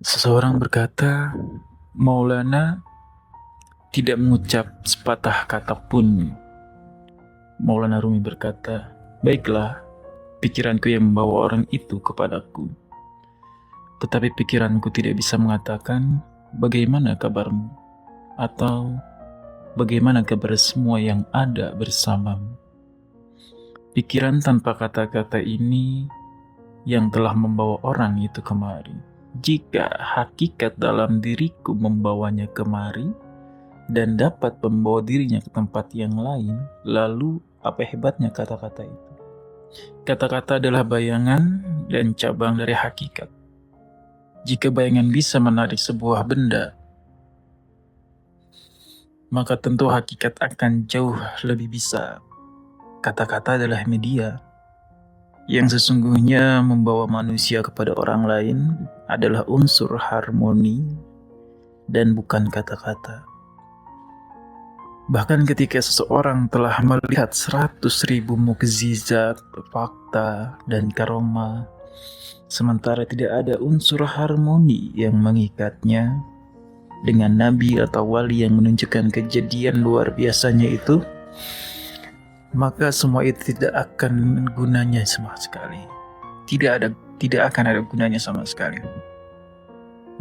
Seseorang berkata, Maulana tidak mengucap sepatah kata pun. Maulana Rumi berkata, baiklah, pikiranku yang membawa orang itu kepadaku. Tetapi pikiranku tidak bisa mengatakan, bagaimana kabarmu? Atau, bagaimana kabar semua yang ada bersamamu? Pikiran tanpa kata-kata ini yang telah membawa orang itu kemari. Jika hakikat dalam diriku membawanya kemari dan dapat membawa dirinya ke tempat yang lain, lalu apa hebatnya kata-kata itu? Kata-kata adalah bayangan dan cabang dari hakikat. Jika bayangan bisa menarik sebuah benda, maka tentu hakikat akan jauh lebih bisa. Kata-kata adalah media. Yang sesungguhnya membawa manusia kepada orang lain adalah unsur harmoni dan bukan kata-kata. Bahkan ketika seseorang telah melihat 100.000 mukjizat, fakta, dan karomah, sementara tidak ada unsur harmoni yang mengikatnya dengan nabi atau wali yang menunjukkan kejadian luar biasanya itu, maka semua itu tidak akan gunanya sama sekali. Tidak akan ada gunanya sama sekali.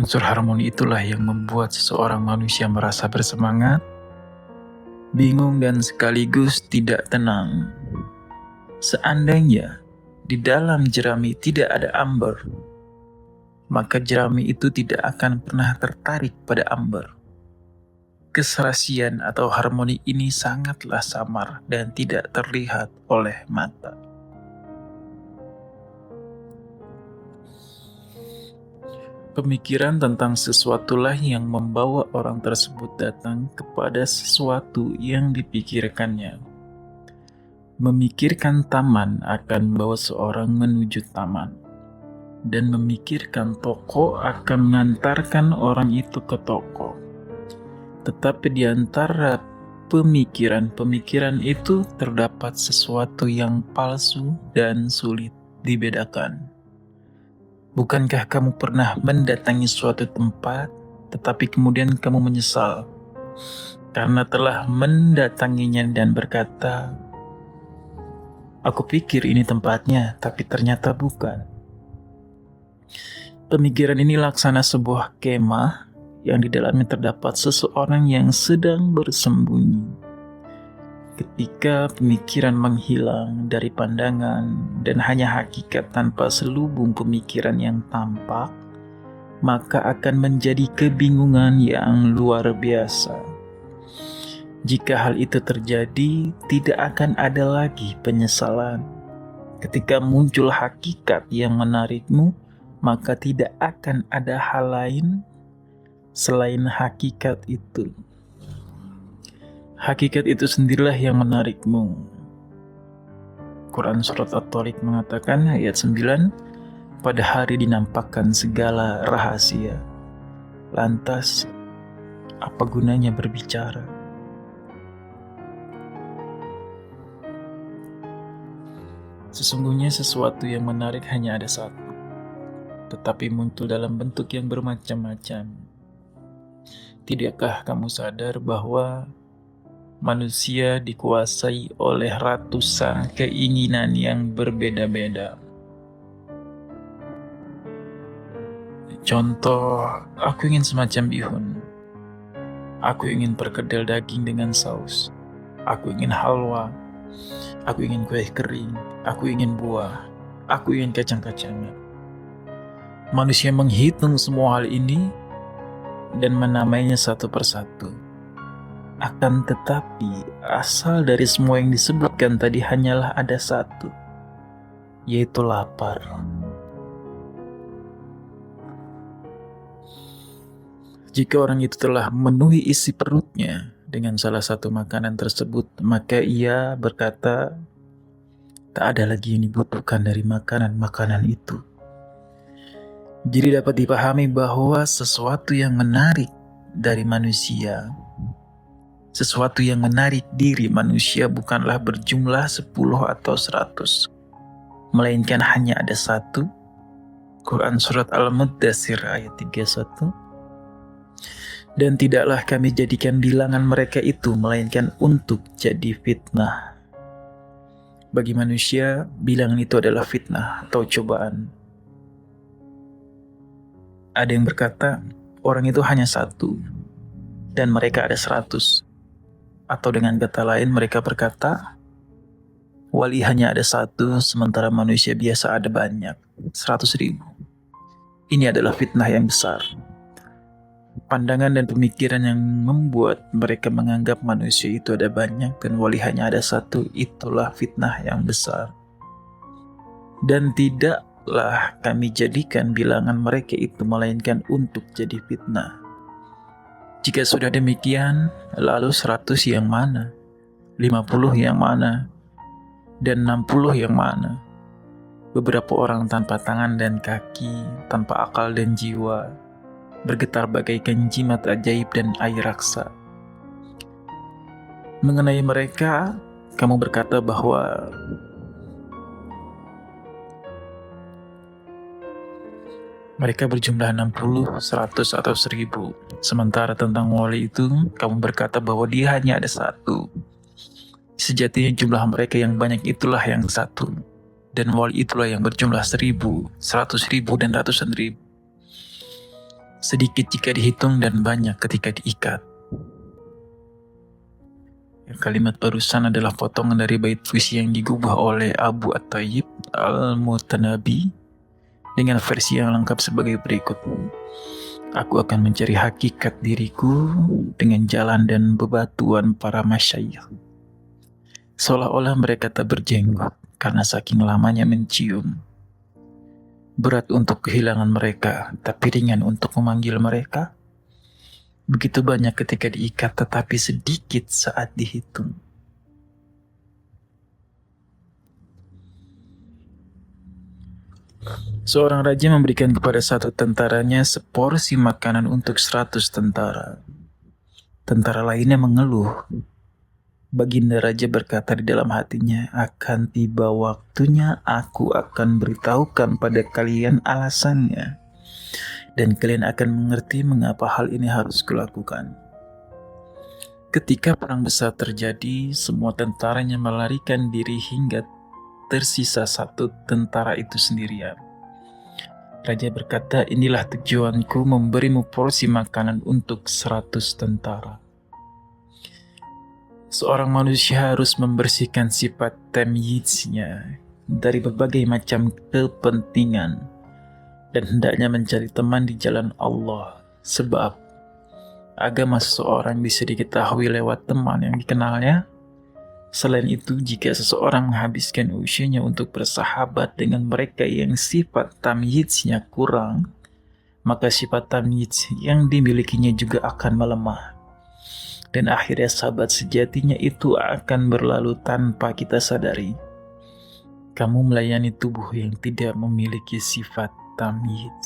Unsur harmoni itulah yang membuat seseorang manusia merasa bersemangat, bingung dan sekaligus tidak tenang. Seandainya di dalam jerami tidak ada amber, maka jerami itu tidak akan pernah tertarik pada amber. Keserasian atau harmoni ini sangatlah samar dan tidak terlihat oleh mata. Pemikiran tentang sesuatulah yang membawa orang tersebut datang kepada sesuatu yang dipikirkannya. Memikirkan taman akan membawa seorang menuju taman, dan memikirkan toko akan mengantarkan orang itu ke toko. Tetapi di antara pemikiran-pemikiran itu terdapat sesuatu yang palsu dan sulit dibedakan. Bukankah kamu pernah mendatangi suatu tempat, tetapi kemudian kamu menyesal karena telah mendatanginya dan berkata, aku pikir ini tempatnya, tapi ternyata bukan. Pemikiran ini laksana sebuah kemah yang di dalamnya terdapat seseorang yang sedang bersembunyi. Ketika pemikiran menghilang dari pandangan dan hanya hakikat tanpa selubung pemikiran yang tampak, maka akan menjadi kebingungan yang luar biasa. Jika hal itu terjadi, tidak akan ada lagi penyesalan. Ketika muncul hakikat yang menarikmu, maka tidak akan ada hal lain selain hakikat itu. Hakikat itu sendirilah yang menarikmu. Quran Surat At-Tariq mengatakan ayat 9, pada hari dinampakkan segala rahasia. Lantas, apa gunanya berbicara? Sesungguhnya sesuatu yang menarik hanya ada satu, tetapi muncul dalam bentuk yang bermacam-macam. Tidakkah kamu sadar bahwa manusia dikuasai oleh ratusan keinginan yang berbeda-beda? Contoh, aku ingin semacam bihun. Aku ingin perkedel daging dengan saus. Aku ingin halwa. Aku ingin kue kering. Aku ingin buah. Aku ingin kacang-kacangan. Manusia menghitung semua hal ini dan menamainya satu persatu. Akan tetapi, asal dari semua yang disebutkan tadi hanyalah ada satu, yaitu lapar. Jika orang itu telah memenuhi isi perutnya dengan salah satu makanan tersebut, maka ia berkata, tak ada lagi yang dibutuhkan dari makanan-makanan itu. Jadi dapat dipahami bahwa sesuatu yang menarik dari manusia, sesuatu yang menarik diri manusia bukanlah berjumlah 10 atau 100, melainkan hanya ada satu, Quran Surat Al-Muddatsir ayat 31. Dan tidaklah kami jadikan bilangan mereka itu melainkan untuk jadi fitnah. Bagi manusia, bilangan itu adalah fitnah atau cobaan. Ada yang berkata, orang itu hanya satu, dan mereka ada 100. Atau dengan kata lain, mereka berkata, wali hanya ada 1, sementara manusia biasa ada banyak, 100.000. Ini adalah fitnah yang besar. Pandangan dan pemikiran yang membuat mereka menganggap manusia itu ada banyak dan wali hanya ada 1, itulah fitnah yang besar. Dan tidaklah kami jadikan bilangan mereka itu melainkan untuk jadi fitnah. Jika sudah demikian, lalu 100 yang mana? 50 yang mana? Dan 60 yang mana? Beberapa orang tanpa tangan dan kaki, tanpa akal dan jiwa, bergetar bagaikan jimat ajaib dan air raksa. Mengenai mereka, kamu berkata bahwa mereka berjumlah 60, 100, atau 1000. Sementara tentang wali itu, kamu berkata bahwa dia hanya ada 1. Sejatinya jumlah mereka yang banyak itulah yang 1. Dan wali itulah yang berjumlah 1000, 100.000, dan ratusan ribu. Sedikit jika dihitung dan banyak ketika diikat. Kalimat barusan adalah potongan dari bait puisi yang digubah oleh Abu At-Thayyib Al-Mutanabi dengan versi yang lengkap sebagai berikut. Aku akan mencari hakikat diriku dengan jalan dan bebatuan para masyayikh. Seolah-olah mereka tak berjenggot karena saking lamanya mencium. Berat untuk kehilangan mereka, tapi ringan untuk memanggil mereka. Begitu banyak ketika diikat, tetapi sedikit saat dihitung. Seorang raja memberikan kepada satu tentaranya seporsi makanan untuk 100 tentara. Tentara lainnya mengeluh. Baginda raja berkata di dalam hatinya, akan tiba waktunya aku akan beritahukan pada kalian alasannya. Dan kalian akan mengerti mengapa hal ini harus kulakukan. Ketika perang besar terjadi, semua tentaranya melarikan diri hingga tersisa 1 tentara itu sendirian. Raja berkata, inilah tujuanku memberimu porsi makanan untuk 100 tentara. Seorang manusia harus membersihkan sifat tamyiznya dari berbagai macam kepentingan dan hendaknya mencari teman di jalan Allah, sebab agama seseorang bisa diketahui lewat teman yang dikenalnya. Selain itu, jika seseorang menghabiskan usianya untuk bersahabat dengan mereka yang sifat tamyiznya kurang, maka sifat tamyiz yang dimilikinya juga akan melemah. Dan akhirnya sahabat sejatinya itu akan berlalu tanpa kita sadari. Kamu melayani tubuh yang tidak memiliki sifat tamyiz.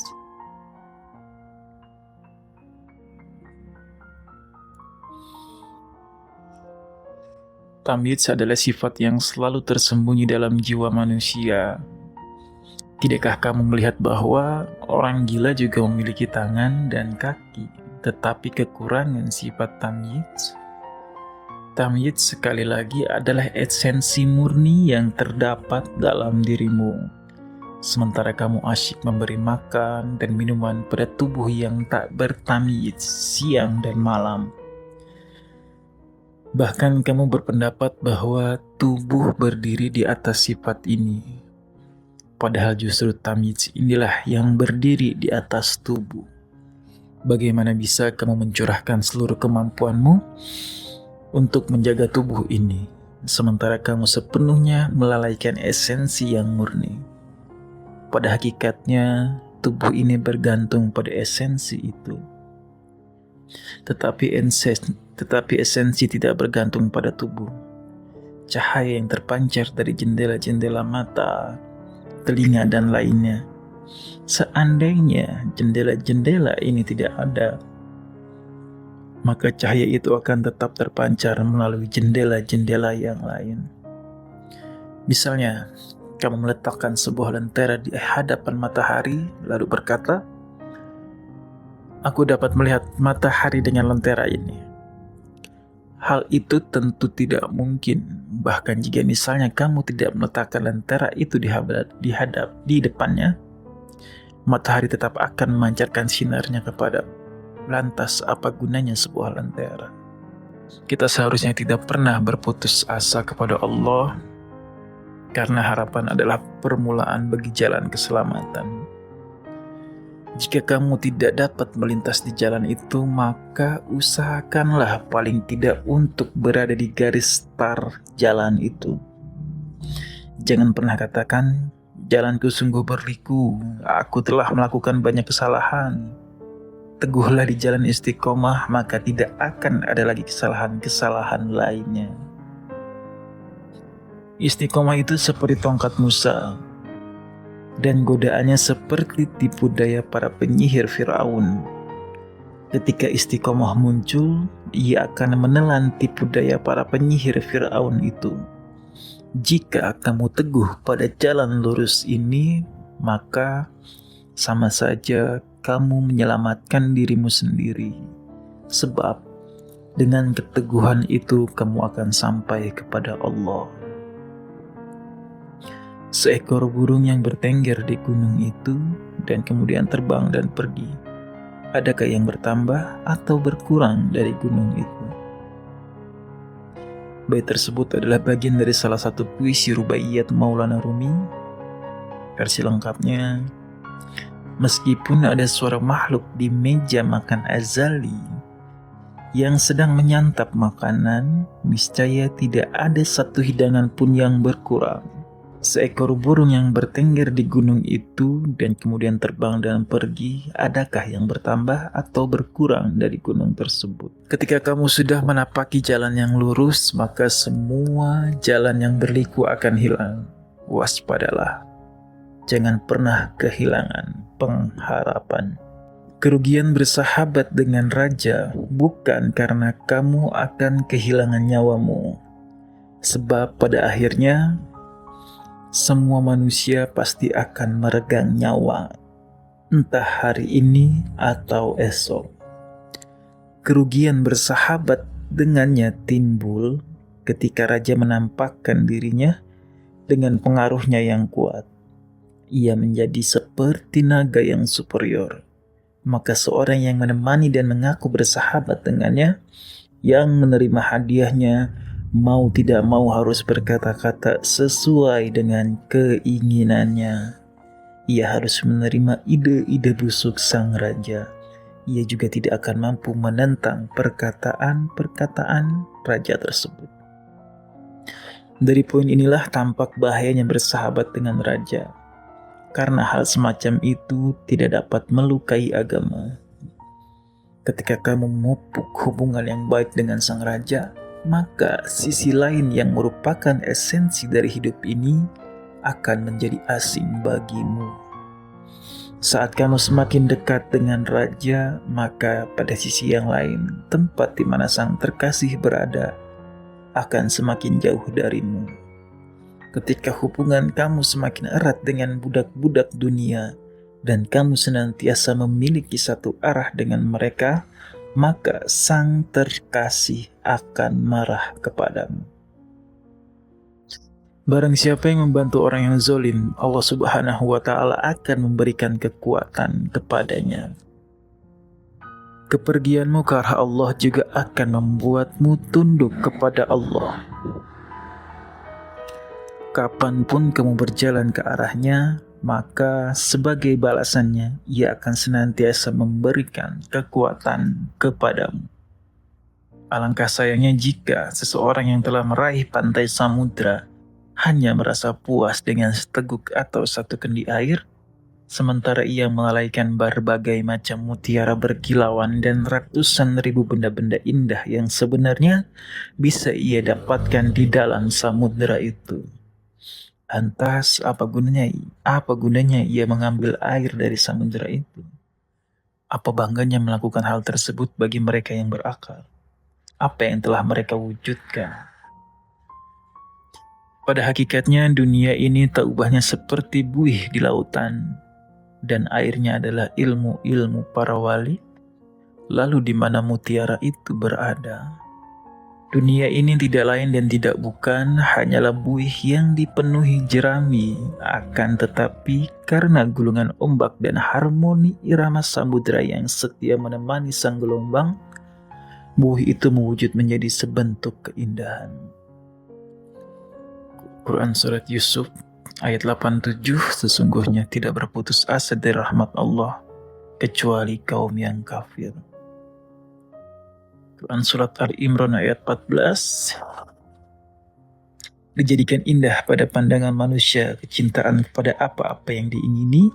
Tamyiz adalah sifat yang selalu tersembunyi dalam jiwa manusia. Tidakkah kamu melihat bahwa orang gila juga memiliki tangan dan kaki, tetapi kekurangan sifat tamyiz? Tamyiz sekali lagi adalah esensi murni yang terdapat dalam dirimu. Sementara kamu asyik memberi makan dan minuman pada tubuh yang tak bertamyiz siang dan malam. Bahkan kamu berpendapat bahwa tubuh berdiri di atas sifat ini. Padahal justru tamyiz inilah yang berdiri di atas tubuh. Bagaimana bisa kamu mencurahkan seluruh kemampuanmu untuk menjaga tubuh ini, sementara kamu sepenuhnya melalaikan esensi yang murni? Pada hakikatnya, tubuh ini bergantung pada esensi itu. Tetapi esensi tidak bergantung pada tubuh. Cahaya yang terpancar dari jendela-jendela mata, telinga, dan lainnya. Seandainya jendela-jendela ini tidak ada, maka cahaya itu akan tetap terpancar melalui jendela-jendela yang lain. Misalnya, Kamu meletakkan sebuah lentera di hadapan matahari, lalu berkata, "Aku dapat melihat matahari dengan lentera ini." Hal itu tentu tidak mungkin, bahkan jika misalnya kamu tidak meletakkan lentera itu di depannya, matahari tetap akan memancarkan sinarnya kepada. Lantas apa gunanya sebuah lentera? Kita seharusnya tidak pernah berputus asa kepada Allah, karena harapan adalah permulaan bagi jalan keselamatan. Jika kamu tidak dapat melintas di jalan itu, maka usahakanlah paling tidak untuk berada di garis start jalan itu. Jangan pernah katakan, "Jalanku sungguh berliku, aku telah melakukan banyak kesalahan." Teguhlah di jalan istiqomah, maka tidak akan ada lagi kesalahan-kesalahan lainnya. Istiqomah itu seperti tongkat Musa, dan godaannya seperti tipu daya para penyihir Firaun. Ketika istiqomah muncul, ia akan menelan tipu daya para penyihir Firaun itu. Jika kamu teguh pada jalan lurus ini, maka sama saja kamu menyelamatkan dirimu sendiri. Sebab dengan keteguhan itu kamu akan sampai kepada Allah. Seekor burung yang bertengger di gunung itu dan kemudian terbang dan pergi. Adakah yang bertambah atau berkurang dari gunung itu? Bait tersebut adalah bagian dari salah satu puisi Rubaiyat Maulana Rumi. Versi lengkapnya, meskipun ada suara makhluk di meja makan azali yang sedang menyantap makanan, niscaya tidak ada satu hidangan pun yang berkurang. Seekor burung yang bertengger di gunung itu dan kemudian terbang dan pergi, adakah yang bertambah atau berkurang dari gunung tersebut? Ketika kamu sudah menapaki jalan yang lurus, maka semua jalan yang berliku akan hilang. Waspadalah, jangan pernah kehilangan pengharapan. Kerugian bersahabat dengan raja bukan karena kamu akan kehilangan nyawamu, sebab pada akhirnya semua manusia pasti akan meregang nyawa, entah hari ini atau esok. Kerugian bersahabat dengannya timbul ketika raja menampakkan dirinya dengan pengaruhnya yang kuat. Ia menjadi seperti naga yang superior. Maka seorang yang menemani dan mengaku bersahabat dengannya, yang menerima hadiahnya, mau tidak mau harus berkata-kata sesuai dengan keinginannya. Ia harus menerima ide-ide busuk sang raja. Ia juga tidak akan mampu menentang perkataan-perkataan raja tersebut. Dari poin inilah tampak bahayanya bersahabat dengan raja, karena hal semacam itu tidak dapat melukai agama. Ketika kamu memupuk hubungan yang baik dengan sang raja, maka sisi lain yang merupakan esensi dari hidup ini akan menjadi asing bagimu. Saat kamu semakin dekat dengan raja, maka pada sisi yang lain, tempat di mana sang terkasih berada akan semakin jauh darimu. Ketika hubungan kamu semakin erat dengan budak-budak dunia dan kamu senantiasa memiliki satu arah dengan mereka, maka sang terkasih akan marah kepadamu. Barang siapa yang membantu orang yang zalim, Allah Subhanahu wa Ta'ala akan memberikan kekuatan kepadanya. Kepergianmu ke arah Allah juga akan membuatmu tunduk kepada Allah. Kapanpun kamu berjalan ke arahnya, maka sebagai balasannya, ia akan senantiasa memberikan kekuatan kepadamu. Alangkah sayangnya jika seseorang yang telah meraih pantai samudra hanya merasa puas dengan seteguk atau satu kendi air, sementara ia melalaikan berbagai macam mutiara berkilauan dan ratusan ribu benda-benda indah yang sebenarnya bisa ia dapatkan di dalam samudra itu. Lantas apa gunanya ia mengambil air dari samudera itu? Apa bangganya melakukan hal tersebut bagi mereka yang berakal? Apa yang telah mereka wujudkan? Pada hakikatnya dunia ini tak ubahnya seperti buih di lautan, dan airnya adalah ilmu-ilmu para wali. Lalu di mana mutiara itu berada? Dunia ini tidak lain dan tidak bukan hanyalah buih yang dipenuhi jerami. Akan tetapi karena gulungan ombak dan harmoni irama samudera yang setia menemani sang gelombang, buih itu mewujud menjadi sebentuk keindahan. Quran Surat Yusuf ayat 87, sesungguhnya tidak berputus asa dari rahmat Allah kecuali kaum yang kafir. Quran Surat Ali Imran ayat 14, dijadikan indah pada pandangan manusia kecintaan kepada apa-apa yang diingini,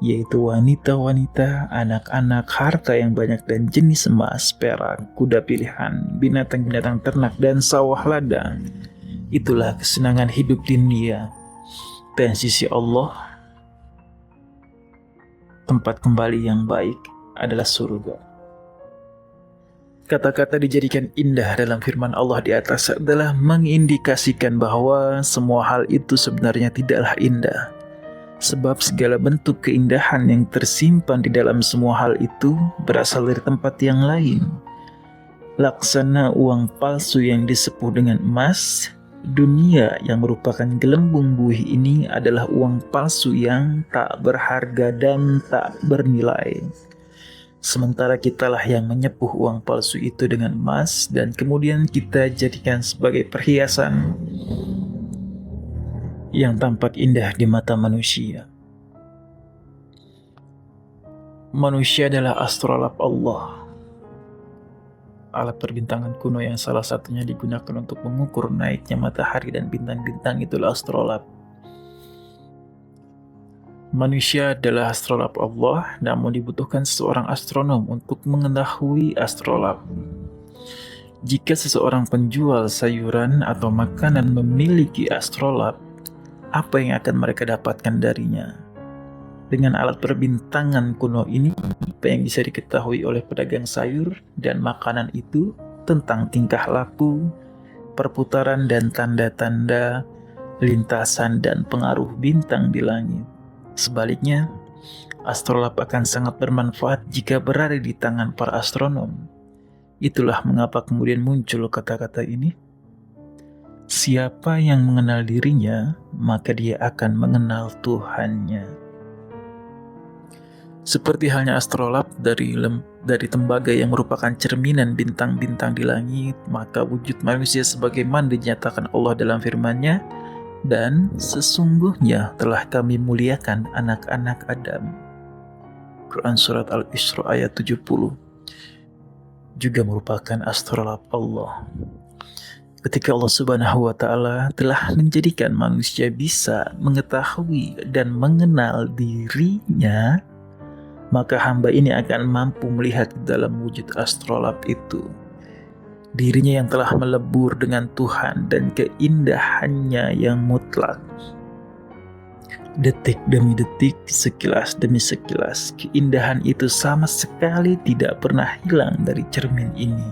yaitu wanita-wanita, anak-anak, harta yang banyak dan jenis emas, perak, kuda pilihan, binatang-binatang ternak dan sawah ladang. Itulah kesenangan hidup di dunia. Dan sisi Allah, tempat kembali yang baik adalah surga. Kata-kata dijadikan indah dalam firman Allah di atas adalah mengindikasikan bahwa semua hal itu sebenarnya tidaklah indah. Sebab segala bentuk keindahan yang tersimpan di dalam semua hal itu berasal dari tempat yang lain. Laksana uang palsu yang disepuh dengan emas, dunia yang merupakan gelembung buih ini adalah uang palsu yang tak berharga dan tak bernilai. Sementara kitalah yang menyepuh uang palsu itu dengan emas dan kemudian kita jadikan sebagai perhiasan yang tampak indah di mata manusia. Manusia adalah astrolab Allah, alat perbintangan kuno yang salah satunya digunakan untuk mengukur naiknya matahari dan bintang-bintang, itulah astrolab. Manusia adalah astrolab Allah, namun dibutuhkan seseorang astronom untuk mengetahui astrolab. Jika seseorang penjual sayuran atau makanan memiliki astrolab, apa yang akan mereka dapatkan darinya? Dengan alat perbintangan kuno ini, apa yang bisa diketahui oleh pedagang sayur dan makanan itu tentang tingkah laku, perputaran dan tanda-tanda, lintasan dan pengaruh bintang di langit. Sebaliknya, astrolab akan sangat bermanfaat jika berada di tangan para astronom. Itulah mengapa kemudian muncul kata-kata ini. Siapa yang mengenal dirinya, maka dia akan mengenal Tuhannya. Seperti halnya astrolab dari tembaga yang merupakan cerminan bintang-bintang di langit, maka wujud manusia sebagaimana dinyatakan Allah dalam firman-Nya, dan sesungguhnya telah kami muliakan anak-anak Adam. Quran Surat Al-Isra ayat 70 juga merupakan astrolab Allah. Ketika Allah Subhanahu wa Ta'ala telah menjadikan manusia bisa mengetahui dan mengenal dirinya, maka hamba ini akan mampu melihat dalam wujud astrolab itu dirinya yang telah melebur dengan Tuhan dan keindahannya yang mutlak. Detik demi detik, sekilas demi sekilas, keindahan itu sama sekali tidak pernah hilang dari cermin ini.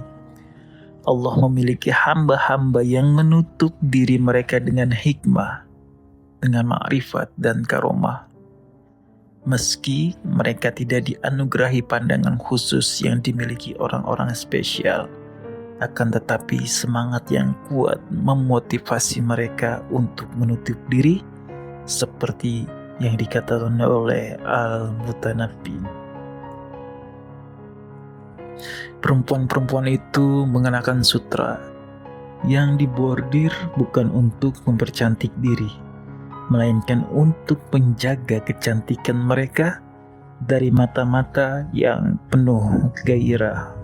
Allah memiliki hamba-hamba yang menutup diri mereka dengan hikmah, dengan ma'rifat dan karomah. Meski mereka tidak dianugerahi pandangan khusus yang dimiliki orang-orang spesial, akan tetapi semangat yang kuat memotivasi mereka untuk menutup diri seperti yang dikatakan oleh Al-Mutanabbi. Perempuan-perempuan itu mengenakan sutra yang dibordir bukan untuk mempercantik diri, melainkan untuk menjaga kecantikan mereka dari mata-mata yang penuh gairah.